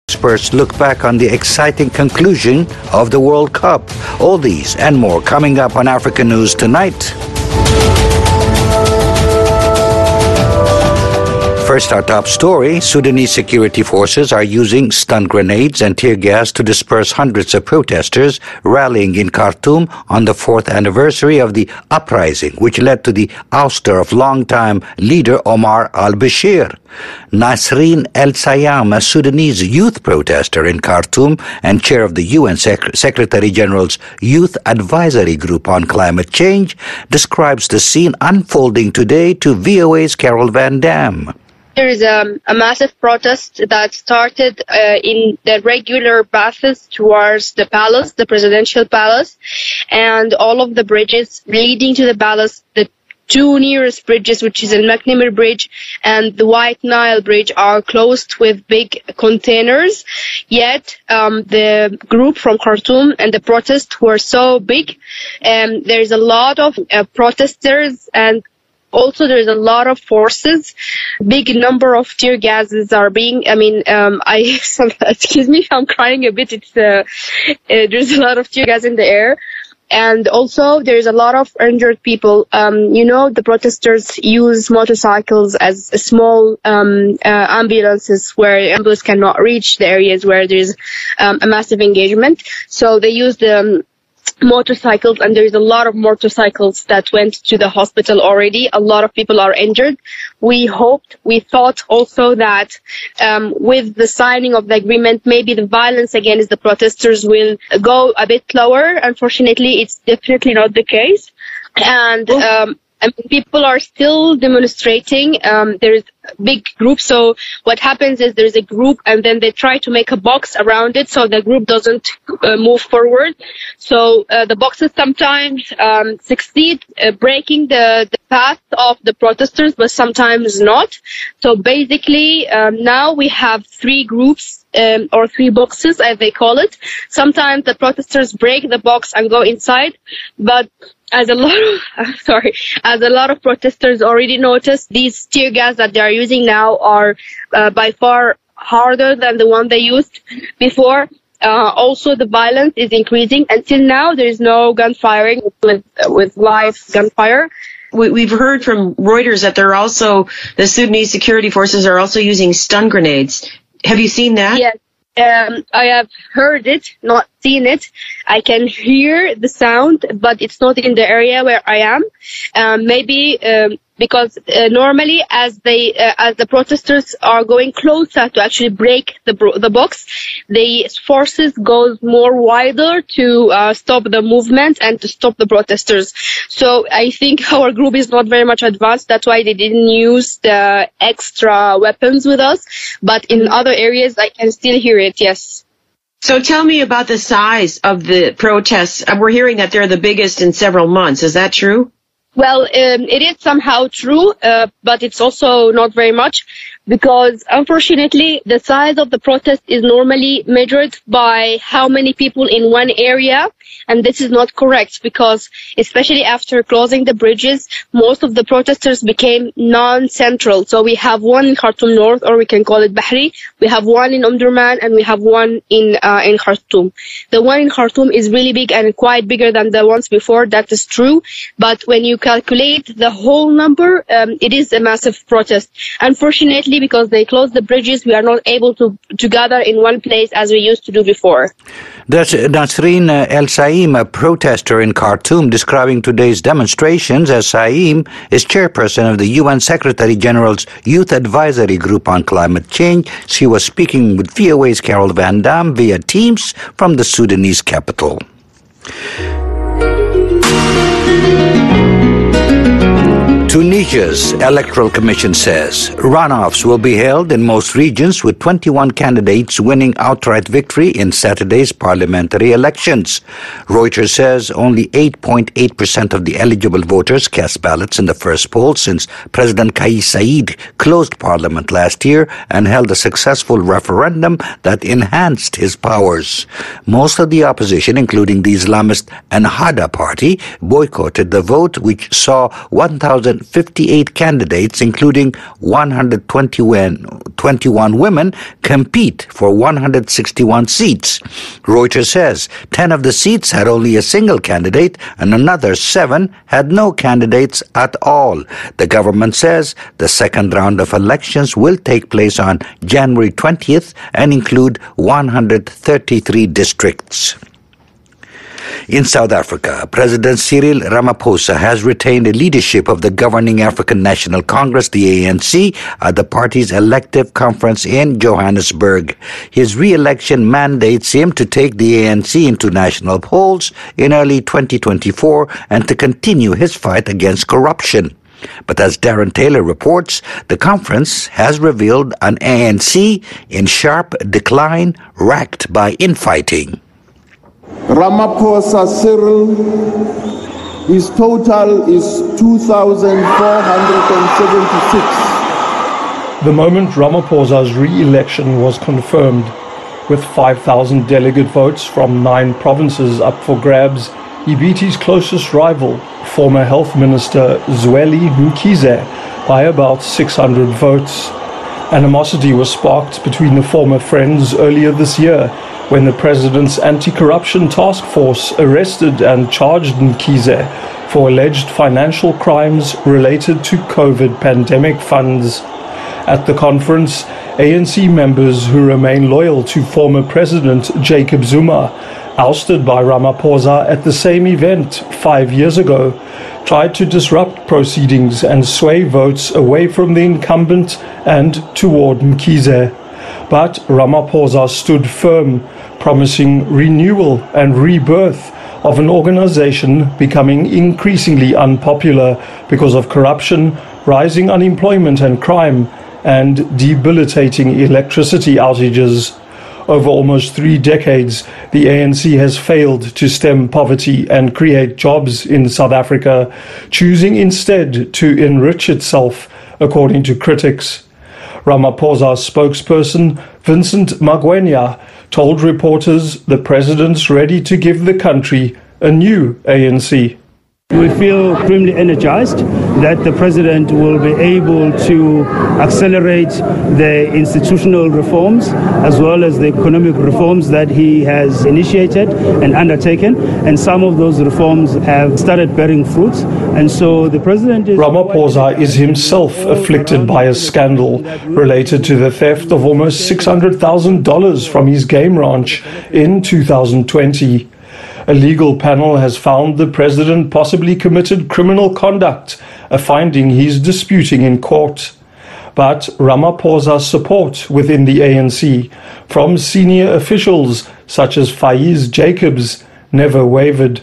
Experts look back on the exciting conclusion of the World Cup. All these and more coming up on Africa News Tonight. First, our top story. Sudanese security forces are using stun grenades and tear gas to disperse hundreds of protesters rallying in Khartoum on the 4th anniversary of the uprising, which led to the ouster of longtime leader Omar al-Bashir. Nasreen El-Sayam, a Sudanese youth protester in Khartoum and chair of the UN Secretary-General's Youth Advisory Group on Climate Change, describes the scene unfolding today to VOA's Carol Van Dam. There is a massive protest that started in the regular paths towards the palace, the presidential palace, and all of the bridges leading to the palace, the two nearest bridges, which is the McNamara Bridge and the White Nile Bridge, are closed with big containers. Yet the group from Khartoum and the protests were so big, and there's a lot of protesters, and also there's a lot of forces. Big number of tear gases are being, excuse me if I'm crying a bit, there's a lot of tear gas in the air. And also there's a lot of injured people. The protesters use motorcycles as small ambulances where ambulance cannot reach the areas where there's a massive engagement. So they use the motorcycles, and there's a lot of motorcycles that went to the hospital already. A lot of people are injured. We thought also that with the signing of the agreement, maybe the violence against the protesters will go a bit lower. Unfortunately, it's definitely not the case. And people are still demonstrating. There's big groups. So what happens is there's a group, and then they try to make a box around it so the group doesn't move forward. So the boxes sometimes succeed breaking the path of the protesters, but sometimes not. So basically now we have three groups or three boxes, as they call it. Sometimes the protesters break the box and go inside, but as a lot of protesters already noticed, these tear gas that they are using now are by far harder than the one they used before. Also, the violence is increasing. Until now, there is no gun firing with live gunfire. We've heard from Reuters that the Sudanese security forces are also using stun grenades. Have you seen that? Yes. I have heard it, not seen it. I can hear the sound, but it's not in the area where I am. Maybe because normally as the protesters are going closer to actually break the box, the forces goes more wider to stop the movement and to stop the protesters. So I think our group is not very much advanced. That's why they didn't use the extra weapons with us. But in other areas, I can still hear it. Yes. So tell me about the size of the protests. We're hearing that they're the biggest in several months. Is that true? Well, it is somehow true, but it's also not very much, because unfortunately the size of the protest is normally measured by how many people in one area, and this is not correct, because especially after closing the bridges, most of the protesters became non-central. So we have one in Khartoum North, or we can call it Bahri, we have one in Omdurman, and we have one in Khartoum. The one in Khartoum is really big and quite bigger than the ones before, that is true, but when you calculate the whole number, it is a massive protest. Unfortunately, because they closed the bridges, we are not able to gather in one place as we used to do before. That's Nasreen El-Sayam, a protester in Khartoum, describing today's demonstrations, as Sayam is chairperson of the UN Secretary-General's Youth Advisory Group on Climate Change. She was speaking with VOA's Carol Van Dam via Teams from the Sudanese capital. Tunisia's Electoral Commission says runoffs will be held in most regions, with 21 candidates winning outright victory in Saturday's parliamentary elections. Reuters says only 8.8% of the eligible voters cast ballots in the first poll since President Kais Saied closed parliament last year and held a successful referendum that enhanced his powers. Most of the opposition, including the Islamist Ennahda party, boycotted the vote, which saw 1,000 158 candidates, including 121 women, compete for 161 seats. Reuters says 10 of the seats had only a single candidate and another 7 had no candidates at all. The government says the second round of elections will take place on January 20th and include 133 districts. In South Africa, President Cyril Ramaphosa has retained the leadership of the governing African National Congress, the ANC, at the party's elective conference in Johannesburg. His re-election mandates him to take the ANC into national polls in early 2024 and to continue his fight against corruption. But as Darren Taylor reports, the conference has revealed an ANC in sharp decline, racked by infighting. Ramaphosa Cyril, his total is 2,476. The moment Ramaphosa's re-election was confirmed, with 5,000 delegate votes from 9 provinces up for grabs, he beat his closest rival, former Health Minister Zweli Mkhize, by about 600 votes. Animosity was sparked between the former friends earlier this year, when the president's anti-corruption task force arrested and charged Mkhize for alleged financial crimes related to COVID pandemic funds. At the conference, ANC members who remain loyal to former President Jacob Zuma, ousted by Ramaphosa at the same event 5 years ago, tried to disrupt proceedings and sway votes away from the incumbent and toward Mkhize. But Ramaphosa stood firm, promising renewal and rebirth of an organization becoming increasingly unpopular because of corruption, rising unemployment and crime, and debilitating electricity outages. Over almost 3 decades, the ANC has failed to stem poverty and create jobs in South Africa, choosing instead to enrich itself, according to critics. Ramaphosa's spokesperson, Vincent Magwenya, told reporters the president's ready to give the country a new ANC. We feel extremely energized that the president will be able to accelerate the institutional reforms as well as the economic reforms that he has initiated and undertaken. And some of those reforms have started bearing fruits. And so the president is... Ramaphosa is himself afflicted by a scandal related to the theft of almost $600,000 from his game ranch in 2020. A legal panel has found the president possibly committed criminal conduct, a finding he's disputing in court. But Ramaphosa's support within the ANC, from senior officials such as Faiz Jacobs, never wavered.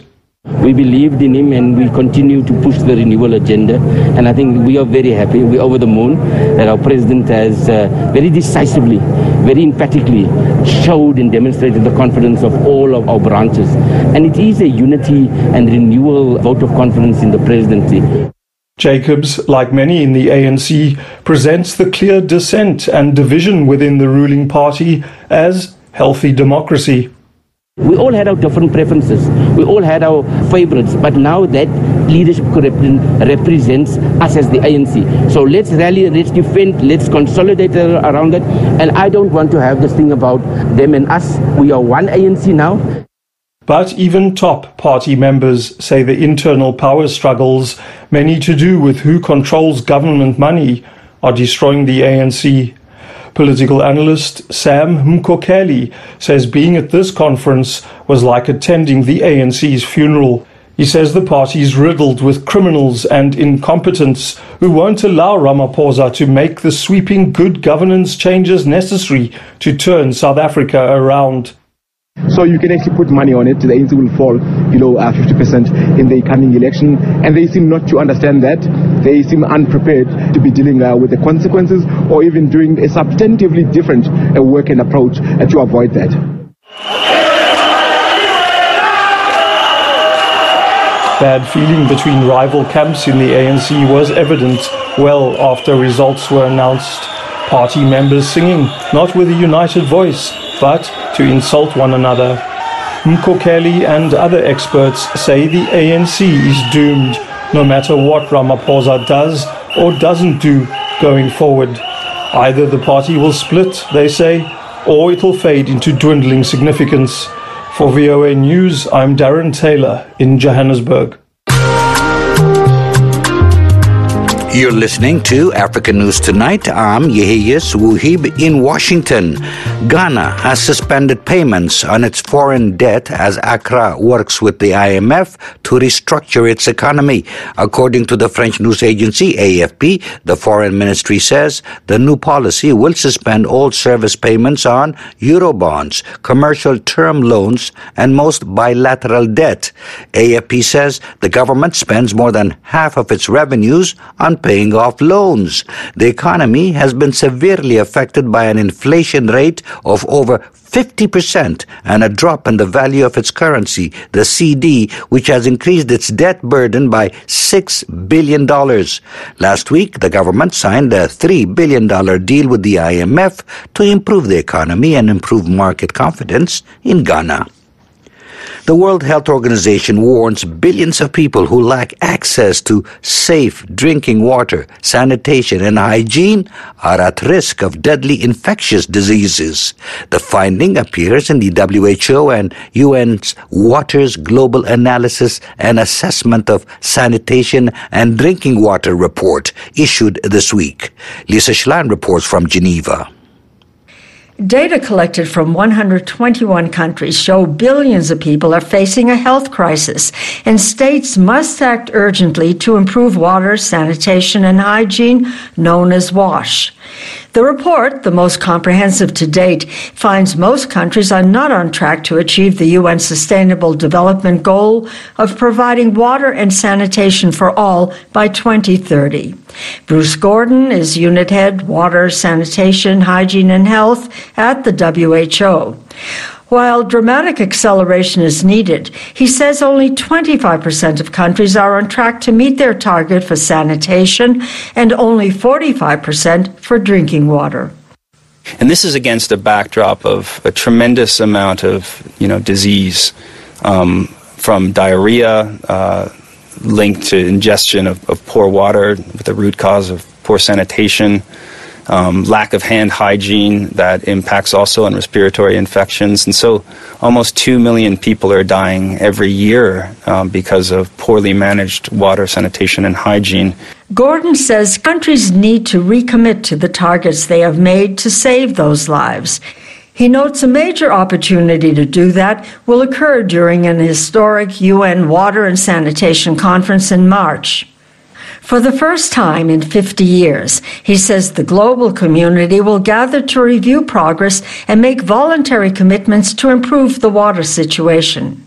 We believed in him and we continue to push the renewal agenda, and I think we are very happy, we're over the moon that our president has very decisively, very emphatically showed and demonstrated the confidence of all of our branches, and it is a unity and renewal vote of confidence in the presidency. Jacobs, like many in the ANC, presents the clear dissent and division within the ruling party as healthy democracy. We all had our different preferences, we all had our favorites, but now that leadership represents us as the ANC. So let's rally, let's defend, let's consolidate around that. And I don't want to have this thing about them and us. We are one ANC now. But even top party members say the internal power struggles, many to do with who controls government money, are destroying the ANC. Political analyst Sam Mkokeli says being at this conference was like attending the ANC's funeral. He says the party is riddled with criminals and incompetents who won't allow Ramaphosa to make the sweeping good governance changes necessary to turn South Africa around. So you can actually put money on it. The ANC will fall below 50% in the coming election, and they seem not to understand that. They seem unprepared to be dealing with the consequences or even doing a substantively different work and approach to avoid that. Bad feeling between rival camps in the ANC was evident well after results were announced. Party members singing, not with a united voice, but to insult one another. Mkokeli and other experts say the ANC is doomed, no matter what Ramaphosa does or doesn't do going forward. Either the party will split, they say, or it will fade into dwindling significance. For VOA News, I'm Darren Taylor in Johannesburg. You're listening to African News Tonight. I'm Yehiyas Wuhib in Washington. Ghana has suspended payments on its foreign debt as Accra works with the IMF to restructure its economy. According to the French news agency AFP, the foreign ministry says the new policy will suspend all service payments on Eurobonds, commercial term loans, and most bilateral debt. AFP says the government spends more than half of its revenues on paying off loans. The economy has been severely affected by an inflation rate of over 50% and a drop in the value of its currency, the CD, which has increased its debt burden by $6 billion. Last week, the government signed a $3 billion deal with the IMF to improve the economy and improve market confidence in Ghana. The World Health Organization warns billions of people who lack access to safe drinking water, sanitation, and hygiene are at risk of deadly infectious diseases. The finding appears in the WHO and UN's Waters Global Analysis and Assessment of Sanitation and Drinking Water report issued this week. Lisa Schlein reports from Geneva. Data collected from 121 countries show billions of people are facing a health crisis, and states must act urgently to improve water, sanitation, and hygiene, known as WASH. The report, the most comprehensive to date, finds most countries are not on track to achieve the UN Sustainable Development Goal of providing water and sanitation for all by 2030. Bruce Gordon is Unit Head, Water, Sanitation, Hygiene, and Health at the WHO. While dramatic acceleration is needed, he says only 25% of countries are on track to meet their target for sanitation and only 45% for drinking water. And this is against a backdrop of a tremendous amount of, disease, from diarrhea linked to ingestion of poor water with the root cause of poor sanitation, lack of hand hygiene that impacts also on respiratory infections. And so almost 2 million people are dying every year because of poorly managed water, sanitation, and hygiene. Gordon says countries need to recommit to the targets they have made to save those lives. He notes a major opportunity to do that will occur during an historic UN Water and Sanitation Conference in March. For the first time in 50 years, he says the global community will gather to review progress and make voluntary commitments to improve the water situation.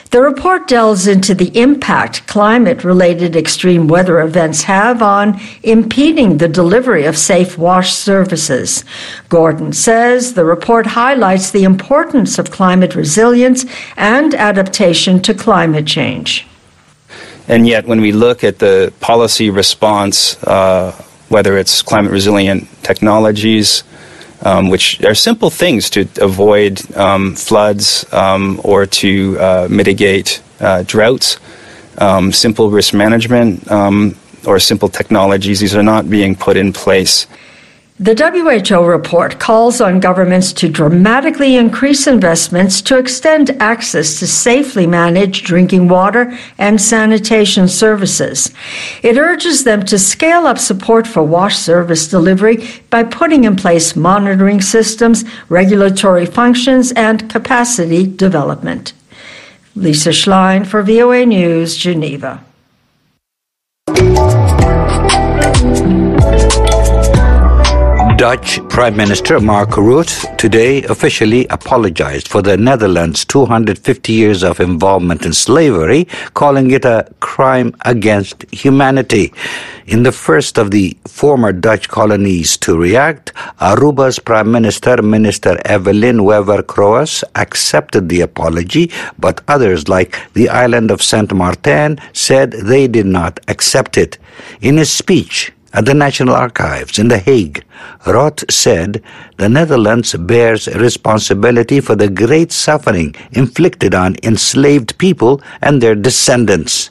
The report delves into the impact climate-related extreme weather events have on impeding the delivery of safe wash services. Gordon says the report highlights the importance of climate resilience and adaptation to climate change. And yet, when we look at the policy response, whether it's climate-resilient technologies, which are simple things to avoid floods or to mitigate droughts, simple risk management, or simple technologies, these are not being put in place. The WHO report calls on governments to dramatically increase investments to extend access to safely managed drinking water and sanitation services. It urges them to scale up support for wash service delivery by putting in place monitoring systems, regulatory functions, and capacity development. Lisa Schlein for VOA News, Geneva. Dutch Prime Minister Mark Rutte today officially apologized for the Netherlands' 250 years of involvement in slavery, calling it a crime against humanity. In the first of the former Dutch colonies to react, Aruba's Prime Minister, Minister Evelyn Wever-Kroes, accepted the apology, but others, like the island of Saint Martin, said they did not accept it. In his speech at the National Archives in The Hague, Rutte said the Netherlands bears responsibility for the great suffering inflicted on enslaved people and their descendants.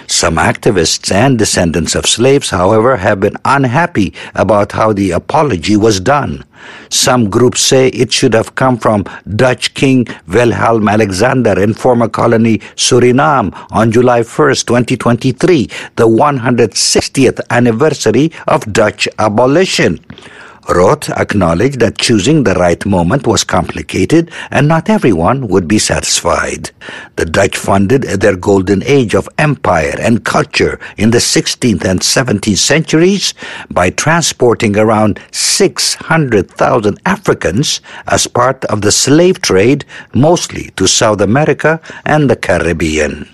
Some activists and descendants of slaves, however, have been unhappy about how the apology was done. Some groups say it should have come from Dutch King Wilhelm Alexander in former colony Suriname on July 1st, 2023, the 160th anniversary of Dutch abolition. Roth acknowledged that choosing the right moment was complicated and not everyone would be satisfied. The Dutch funded their golden age of empire and culture in the 16th and 17th centuries by transporting around 600,000 Africans as part of the slave trade, mostly to South America and the Caribbean.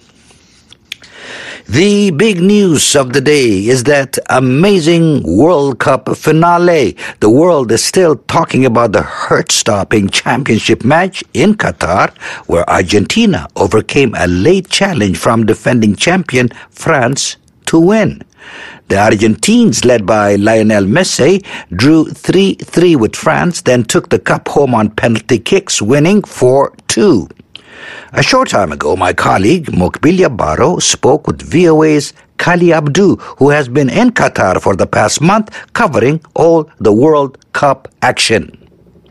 The big news of the day is that amazing World Cup finale. The world is still talking about the heart-stopping championship match in Qatar, where Argentina overcame a late challenge from defending champion France to win. The Argentines, led by Lionel Messi, drew 3-3 with France, then took the cup home on penalty kicks, winning 4-2. A short time ago, my colleague Mokbilia Baro spoke with VOA's Kali Abdu, who has been in Qatar for the past month covering all the World Cup action.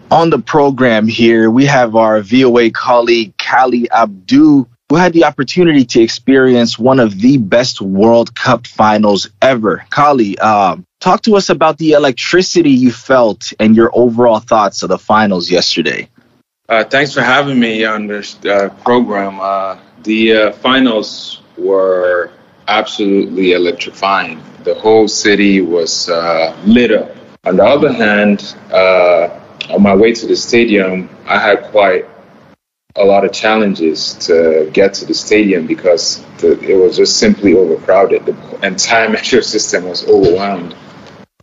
On the program here, we have our VOA colleague Kali Abdu, who had the opportunity to experience one of the best World Cup finals ever. Kali, talk to us about the electricity you felt and your overall thoughts of the finals yesterday. Thanks for having me on this program. The finals were absolutely electrifying. The whole city was lit up. On the other hand, on my way to the stadium, I had quite a lot of challenges to get to the stadium because it was just simply overcrowded. The entire metro system was overwhelmed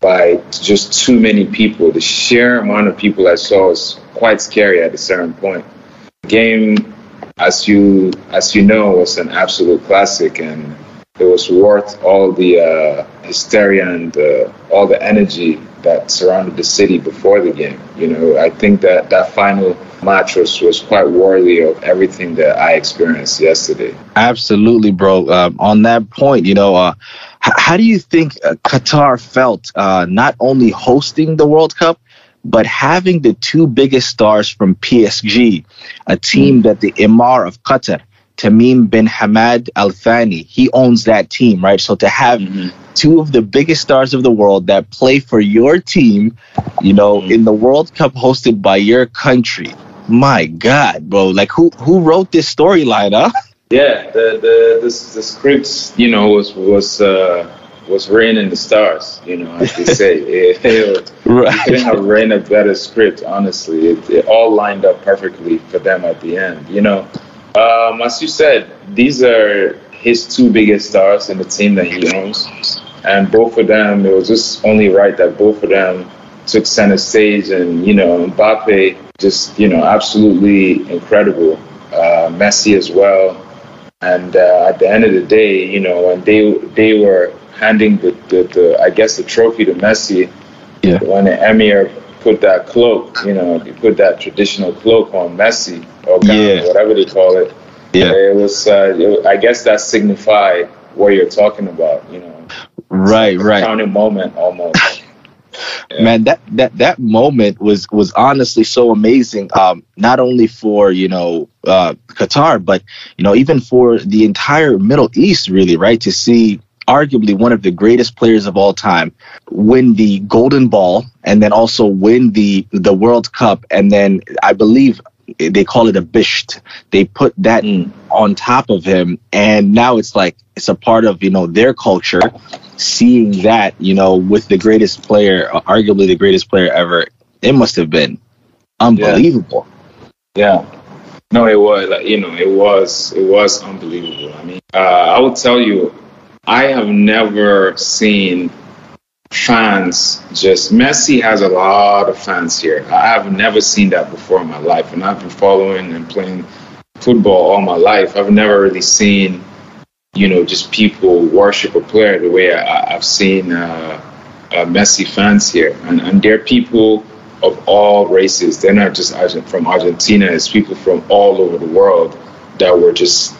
by just too many people. The sheer amount of people I saw was quite scary at a certain point. The game, as you know, was an absolute classic, and it was worth all the hysteria and all the energy that surrounded the city before the game. You know, I think that final match was quite worthy of everything that I experienced yesterday. Absolutely, bro. On that point, how do you think Qatar felt not only hosting the World Cup, but having the two biggest stars from PSG, a team that the Emir of Qatar, Tamim bin Hamad Al Thani, he owns that team, right? So to have two of the biggest stars of the world that play for your team, in the World Cup hosted by your country, my God, bro! Like who wrote this storyline, huh? Yeah, the script, was written in the stars, as they say. Right. You couldn't have written a better script, honestly. It all lined up perfectly for them at the end, As you said, these are his two biggest stars in the team that he owns. And both of them, it was just only right that both of them took center stage. And, Mbappe, just, absolutely incredible. Messi as well. And at the end of the day, when they were handing the trophy to Messi, when the Emir put that cloak, he put that traditional cloak on Messi, or whatever they call it. Yeah, it was. I guess that signified what you're talking about. Right. Crowning moment almost. Yeah. Man, that moment was honestly so amazing. Not only for Qatar, but even for the entire Middle East, really, right? To see arguably one of the greatest players of all time win the Golden Ball, and then also win the World Cup, and then I believe they call it a bisht. They put that on top of him, and now it's like it's a part of their culture. Seeing that with the greatest player, arguably the greatest player ever, it must have been unbelievable. Yeah. No, it was it was unbelievable. I mean, I will tell you, I have never seen fans Messi has a lot of fans here. I have never seen that before in my life, and I've been following and playing football all my life. I've never really seen just people worship a player the way I've seen Messi fans here. And they're people of all races. They're not just from Argentina. It's people from all over the world that were just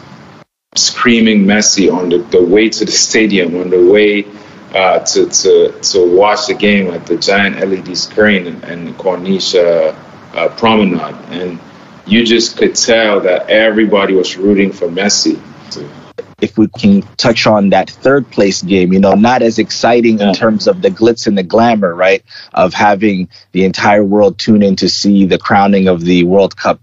screaming Messi on the way to the stadium, on the way to watch the game at the giant LED screen and Corniche Promenade. And you just could tell that everybody was rooting for Messi. If we can touch on that third place game, not as exciting in terms of the glitz and the glamour, right, of having the entire world tune in to see the crowning of the World Cup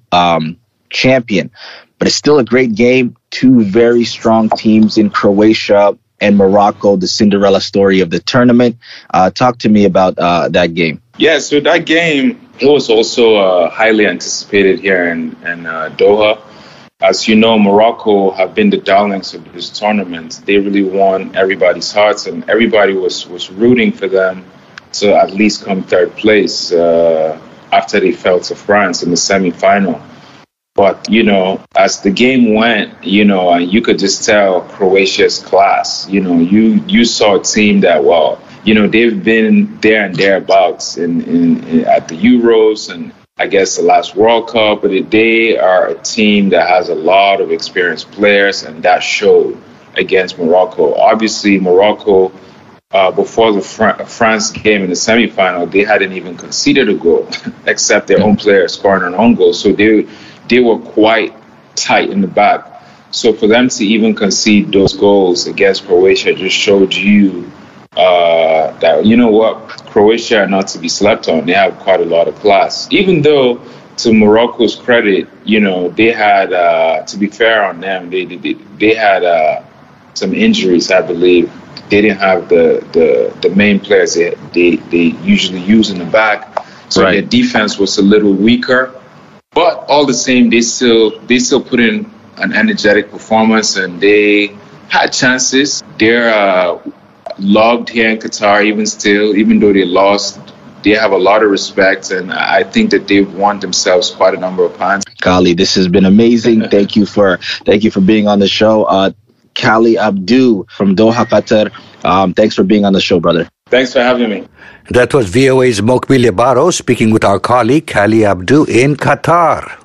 champion. But it's still a great game. Two very strong teams in Croatia and Morocco, the Cinderella story of the tournament. Talk to me about that game. Yeah, so that game, it was also highly anticipated here in Doha. As you know, Morocco have been the darlings of this tournament. They really won everybody's hearts, and everybody was rooting for them to at least come third place after they fell to France in the semifinal. But, as the game went, and you could just tell Croatia's class. You saw a team that, they've been there and thereabouts at the Euros and I guess the last World Cup, but they are a team that has a lot of experienced players, and that showed against Morocco. Obviously, Morocco, before the France game in the semifinal, they hadn't even conceded a goal, except their own players scoring an own goal. So they were quite tight in the back. So for them to even concede those goals against Croatia just showed you that, Croatia are not to be slept on. They have quite a lot of class. Even though, to Morocco's credit, they had, to be fair on them, they had some injuries, I believe. They didn't have the main players they usually use in the back. So Their defense was a little weaker. But all the same, they still put in an energetic performance, and they had chances. They're loved here in Qatar, even though they lost. They have a lot of respect, and I think that they've won themselves quite a number of times. Kali, this has been amazing. Thank you for being on the show. Kali Abdu from Doha, Qatar. Thanks for being on the show, brother. Thanks for having me. That was VOA's Mokbil Barro speaking with our colleague Kali Abdu in Qatar.